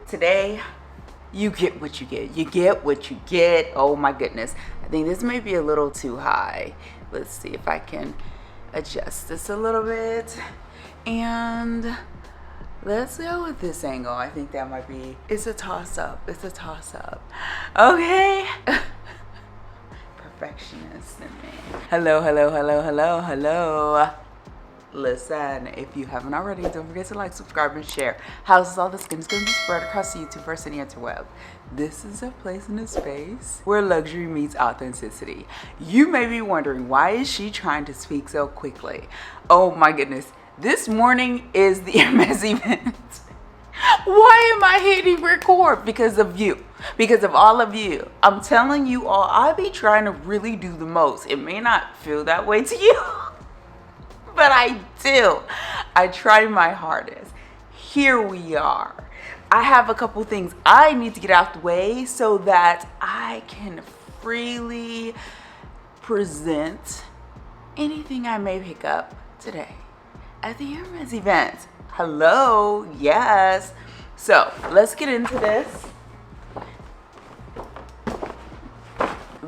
Today, you get what you get. You get what you get. Oh my goodness. I think this may be a little too high. Let's see if I can adjust this a little bit. And let's go with this angle. I think that might be, it's a toss up. It's a toss up. Okay. Perfectionist in me. Hello, hello, hello, hello, hello. Listen, if you haven't already, don't forget to like, subscribe, and share. How's all the skin is going to be spread across the universe and the interweb. This is a place in a space where luxury meets authenticity. You may be wondering, why is she trying to speak so quickly? Oh my goodness. This morning is the MS event. Why am I hitting record? Because of you. Because of all of you. I'm telling you all, I be trying to really do the most. It may not feel that way to you. But I do. I try my hardest. Here we are. I have a couple things I need to get out the way so that I can freely present anything I may pick up today at the Hermes event. Hello, yes. So let's get into this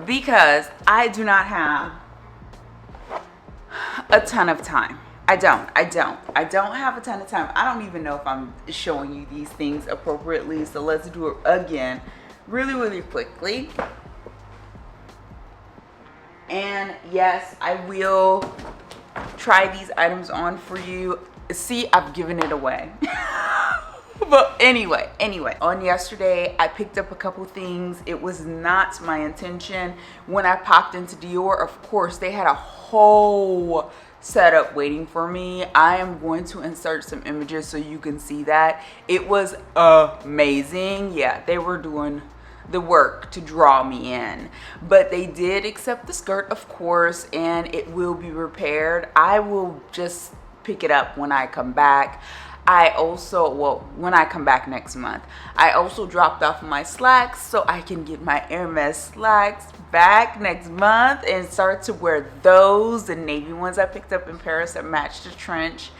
because I do not have a ton of time. I don't have a ton of time. I don't even know if I'm showing you these things appropriately. So let's do it again really quickly. And yes, I will try these items on for you. See, I've given it away. But anyway, on yesterday, I picked up a couple things. It was not my intention. When I popped into Dior, of course, they had a whole setup waiting for me. I am going to insert some images so you can see that. It was amazing. Yeah, they were doing the work to draw me in. But they did accept the skirt, of course, and it will be repaired. I will just pick it up when I come back. When I come back next month. I also dropped off my slacks so I can get my Hermes slacks back next month and start to wear those, the navy ones I picked up in Paris that matched the trench.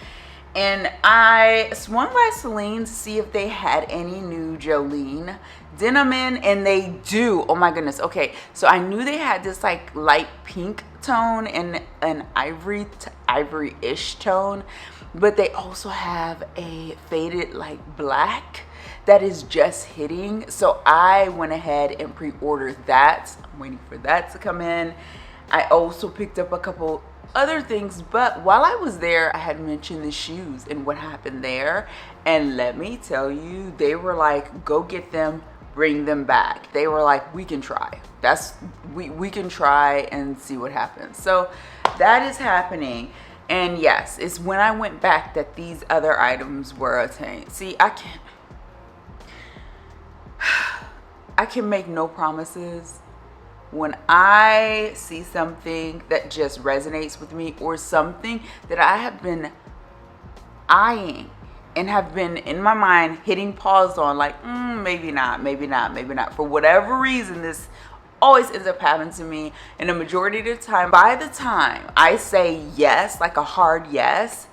And I swung by Celine to see if they had any new Jolene denim in, and they do. Oh my goodness. Okay, so I knew they had this like light pink tone and an ivory-ish tone, but they also have a faded like black that is just hitting. So I went ahead and pre-ordered that. I'm waiting for that to come in. I also picked up a couple other things, but while I was there, I had mentioned the shoes and what happened there. And let me tell you, they were like, go get them, bring them back. They were like, we can try. We can try and see what happens. So that is happening. And yes, it's when I went back that these other items were attained. See, I can make no promises. When I see something that just resonates with me, or something that I have been eyeing and have been in my mind hitting pause on, like maybe not, for whatever reason, this always ends up happening to me. And the majority of the time, by the time I say yes, like a hard yes,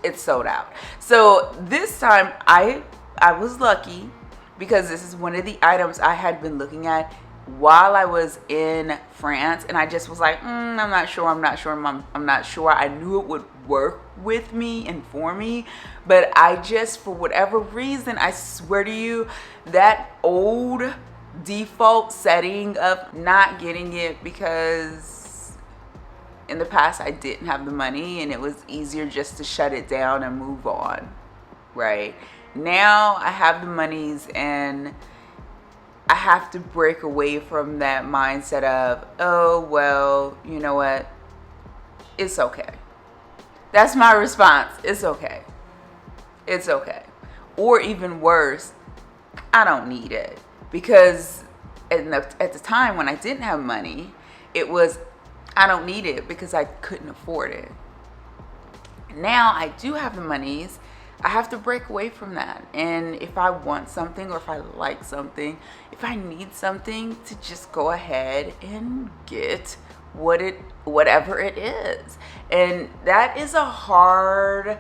it's sold out. So this time I was lucky because this is one of the items I had been looking at while I was in France, and I just was like, I'm not sure. I knew it would work with me and for me, but I just, for whatever reason, I swear to you, that old default setting of not getting it, because in the past I didn't have the money and it was easier just to shut it down and move on. Right now I have the monies, and I have to break away from that mindset of, oh well, you know what, it's okay. That's my response. It's okay. Or even worse, I don't need it. Because at the time when I didn't have money, it was, I don't need it because I couldn't afford it. Now I do have the monies. I have to break away from that. And if I want something, or if I like something, if I need something, to just go ahead and get whatever it is. And that is a hard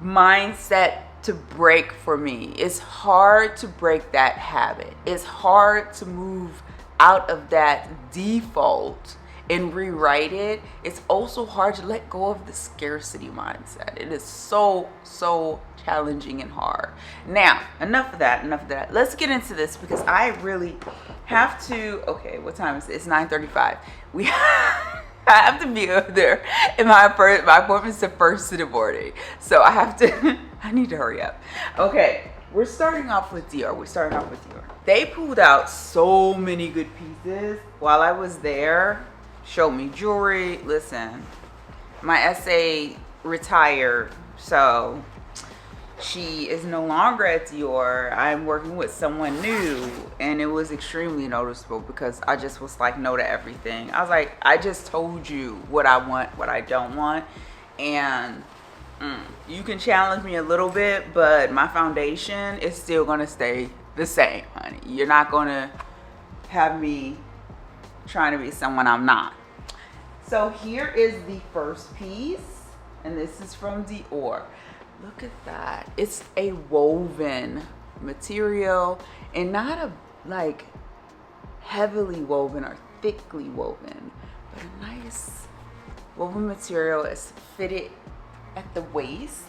mindset to break for me. It's hard to break that habit. It's hard to move out of that default and rewrite it. It's also hard to let go of the scarcity mindset. It is so challenging and hard. Now, enough of that. Let's get into this because I really have to. Okay, what time is it? It's 9:35. I have to be over there, and my appointment's the first in the morning, so I have to. I need to hurry up. Okay, we're starting off with Dior. They pulled out so many good pieces while I was there. Showed me jewelry. Listen, my SA retired, so she is no longer at Dior. I'm working with someone new, and it was extremely noticeable because I just was like no to everything. I was like, I just told you what I want, what I don't want, and you can challenge me a little bit, but my foundation is still gonna stay the same, honey. You're not gonna have me trying to be someone I'm not. So here is the first piece, and this is from Dior. Look at that. It's a woven material, and not a like heavily woven or thickly woven, but a nice woven material. Is fitted at the waist,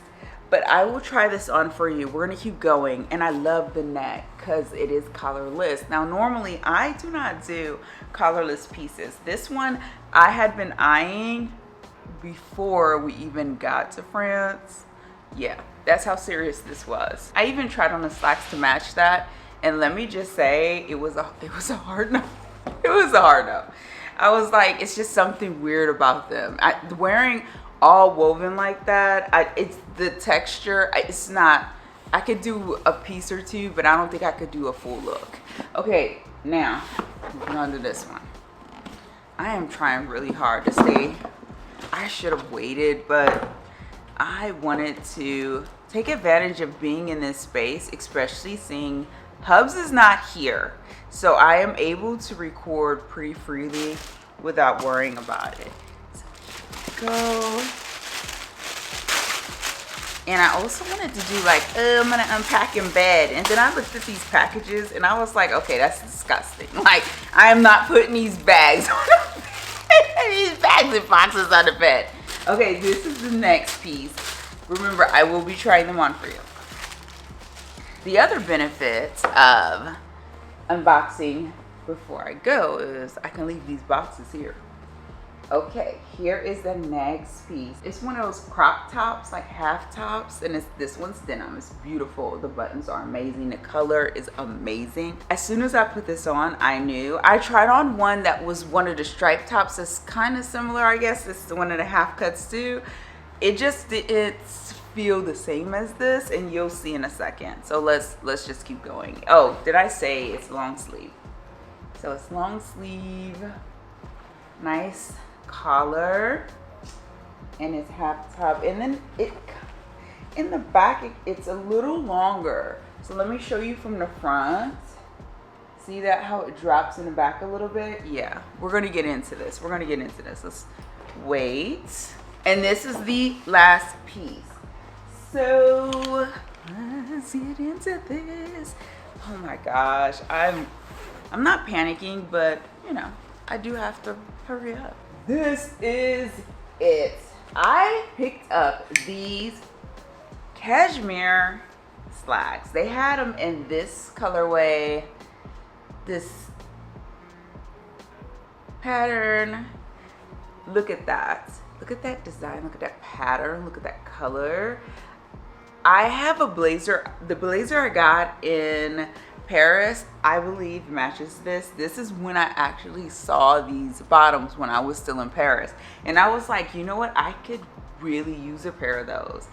but I will try this on for you. We're gonna keep going, and I love the neck because it is collarless. Now normally I do not do collarless pieces. This one I had been eyeing before we even got to France. Yeah, that's how serious this was. I even tried on the slacks to match that, and let me just say it was a hard no. It was a hard no. I was like, it's just something weird about them. Wearing all woven like that, it's the texture. It's not. I could do a piece or two, but I don't think I could do a full look. Okay, now moving on to this one. I am trying really hard to stay. I should have waited, but I wanted to take advantage of being in this space, especially seeing Hubs is not here, so I am able to record pretty freely without worrying about it. So here we go. And I also wanted to do like, I'm gonna unpack in bed. And then I looked at these packages and I was like, okay, that's disgusting. Like, I am not putting these bags on the bed. These bags and boxes on the bed. Okay, this is the next piece. Remember, I will be trying them on for you. The other benefit of unboxing before I go is I can leave these boxes here. Okay, here is the next piece. It's one of those crop tops, like half tops, and this one's denim. It's beautiful. The buttons are amazing. The color is amazing. As soon as I put this on, I knew. I tried on one that was one of the striped tops that's kind of similar, I guess. It's one of the half cuts too. It just didn't feel the same as this, and you'll see in a second. So let's just keep going. Oh, did I say it's long sleeve? So it's long sleeve, nice collar, and it's half top, and then it in the back it's a little longer. So let me show you from the front. See that how it drops in the back a little bit? Yeah, we're gonna get into this. Let's wait. And this is the last piece. So let's get into this. Oh my gosh, I'm not panicking, but you know, I do have to hurry up. This is it. I picked up these cashmere slacks. They had them in this colorway, this pattern. Look at that. Look at that design. Look at that pattern. Look at that color. I have a blazer. The blazer I got in Paris, I believe matches this. This is when I actually saw these bottoms when I was still in Paris. And I was like, you know what? I could really use a pair of those.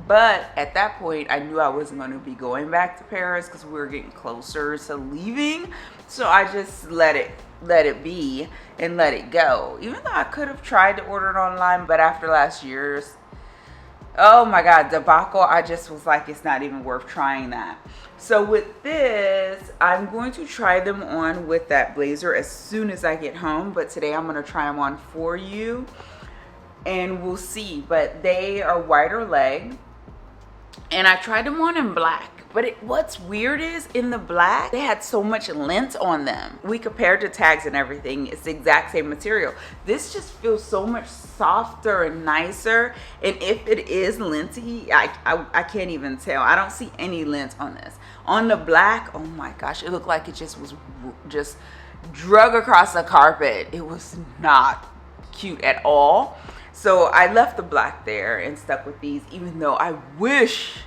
But at that point, I knew I wasn't going to be going back to Paris because we were getting closer to leaving. So I just let it be and let it go. Even though I could have tried to order it online, but after last year's, oh my God, debacle, I just was like, it's not even worth trying that. So with this, I'm going to try them on with that blazer as soon as I get home. But today I'm going to try them on for you and we'll see. But they are wider leg. And I tried them on in black. But what's weird is in the black, they had so much lint on them. We compared the tags and everything. It's the exact same material. This just feels so much softer and nicer. And if it is linty, I can't even tell. I don't see any lint on this. On the black, oh my gosh, it looked like it just was just drug across the carpet. It was not cute at all. So I left the black there and stuck with these, even though I wish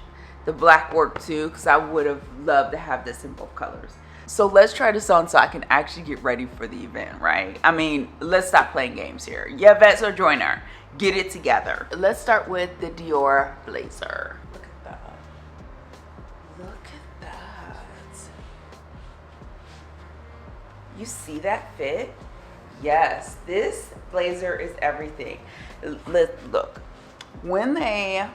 the black worked too, because I would have loved to have this in both colors. So let's try this on so I can actually get ready for the event, right? I mean, let's stop playing games here. Yvette Sojourner, get it together. Let's start with the Dior blazer. Look at that. Look at that. You see that fit? Yes, this blazer is everything. Look, when they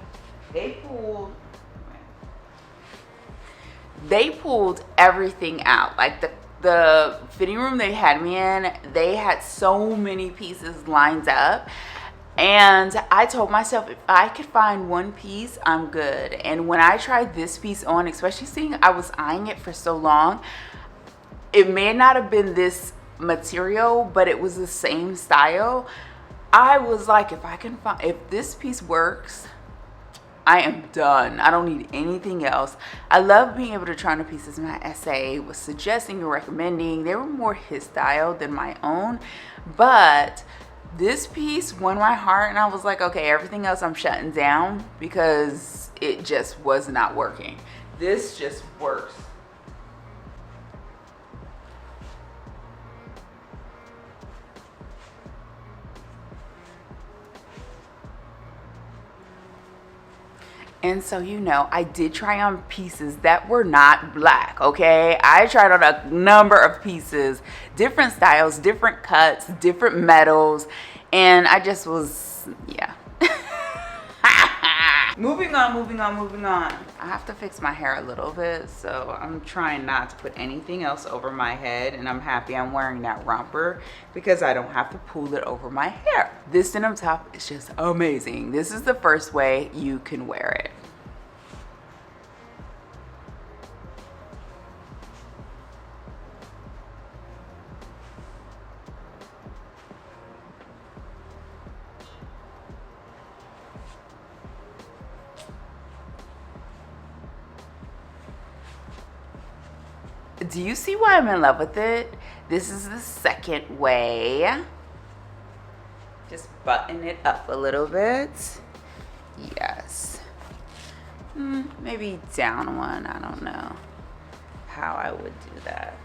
pulled everything out, like the fitting room they had me in, they had so many pieces lined up, and I told myself if I could find one piece, I'm good. And when I tried this piece on, especially seeing I was eyeing it for so long, it may not have been this material, but it was the same style. I was like, if this piece works, I am done. I don't need anything else. I love being able to try on the pieces my SA was suggesting and recommending. They were more his style than my own, but this piece won my heart, and I was like, okay, everything else I'm shutting down because it just was not working. This just works. And so, you know, I did try on pieces that were not black, okay? I tried on a number of pieces, different styles, different cuts, different metals, and I just was, yeah. Moving on. I have to fix my hair a little bit, so I'm trying not to put anything else over my head, and I'm happy I'm wearing that romper because I don't have to pull it over my hair. This denim top is just amazing. This is the first way you can wear it. Do you see why I'm in love with it? This is the second way. Just button it up a little bit. Yes. Maybe down one. I don't know how I would do that.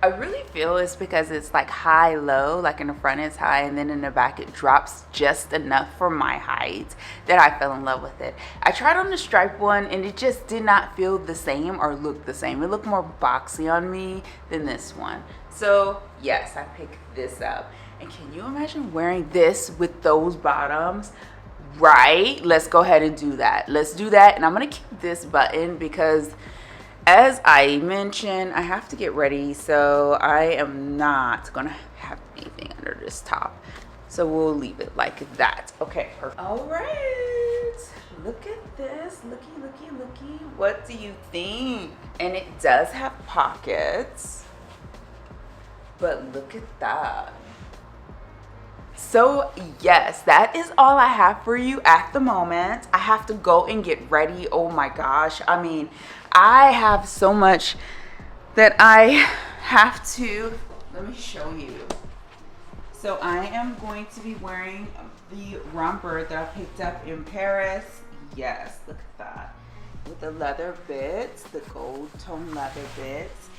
I really feel it's because it's like high low, like in the front it's high and then in the back it drops just enough for my height that I fell in love with it. I tried on the striped one and it just did not feel the same or look the same. It looked more boxy on me than this one. So yes, I picked this up. And can you imagine wearing this with those bottoms? Right? Let's go ahead and do that. Let's do that. And I'm gonna keep this button because as I mentioned, I have to get ready, so I am not gonna have anything under this top. So we'll leave it like that. Okay, perfect. All right, look at this. Looky. What do you think? And it does have pockets, but look at that. So yes, that is all I have for you at the moment. I have to go and get ready. Oh my gosh. I mean, I have so much that I have to, let me show you. So I am going to be wearing the romper that I picked up in Paris. Yes, look at that. With the leather bits, the gold tone leather bits.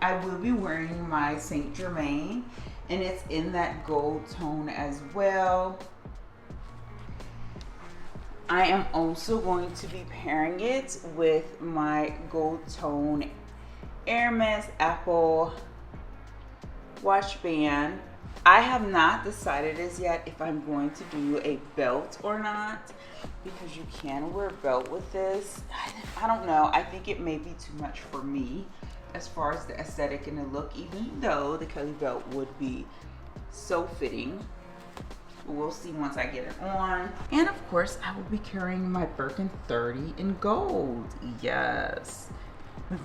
I will be wearing my Saint Germain, and it's in that gold tone as well. I am also going to be pairing it with my gold tone Hermes Apple watch band. I have not decided as yet if I'm going to do a belt or not, because you can wear a belt with this. I don't know. I think it may be too much for me as far as the aesthetic and the look, even though the Kelly belt would be so fitting. We'll see once I get it on. And of course, I will be carrying my Birkin 30 in gold. Yes.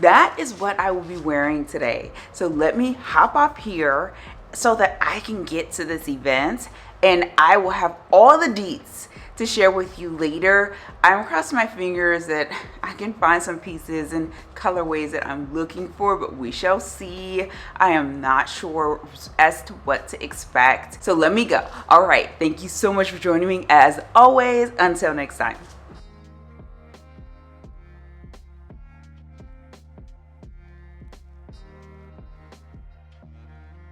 That is what I will be wearing today. So let me hop off here so that I can get to this event, and I will have all the deets to share with you later. I'm crossing my fingers that I can find some pieces and colorways that I'm looking for, but we shall see. I am not sure as to what to expect. So let me go. All right, thank you so much for joining me as always. Until next time.